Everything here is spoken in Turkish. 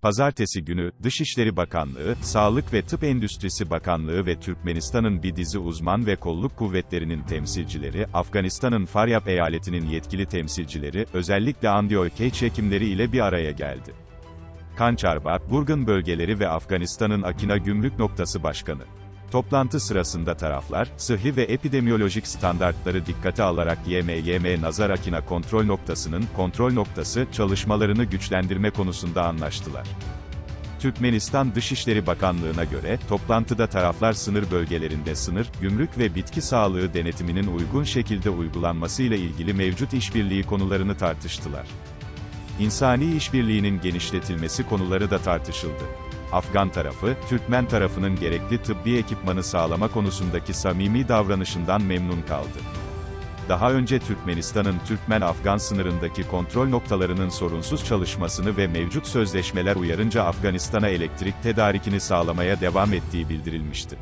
Pazartesi günü, Dışişleri Bakanlığı, Sağlık ve Tıp Endüstrisi Bakanlığı ve Türkmenistan'ın bir dizi uzman ve kolluk kuvvetlerinin temsilcileri, Afganistan'ın Faryab eyaletinin yetkili temsilcileri, özellikle Andiorkeç hekimleri ile bir araya geldi. Kançarba, Burgun bölgeleri ve Afganistan'ın Akina Gümrük Noktası Başkanı. Toplantı sırasında taraflar, sıhhi ve epidemiyolojik standartları dikkate alarak YMYM Nazar Akina Kontrol Noktası'nın kontrol noktası çalışmalarını güçlendirme konusunda anlaştılar. Türkmenistan Dışişleri Bakanlığı'na göre, toplantıda taraflar sınır bölgelerinde sınır, gümrük ve bitki sağlığı denetiminin uygun şekilde uygulanmasıyla ilgili mevcut işbirliği konularını tartıştılar. İnsani işbirliğinin genişletilmesi konuları da tartışıldı. Afgan tarafı, Türkmen tarafının gerekli tıbbi ekipmanı sağlama konusundaki samimi davranışından memnun kaldı. Daha önce Türkmenistan'ın Türkmen-Afgan sınırındaki kontrol noktalarının sorunsuz çalışmasını ve mevcut sözleşmeler uyarınca Afganistan'a elektrik tedarikini sağlamaya devam ettiği bildirilmişti.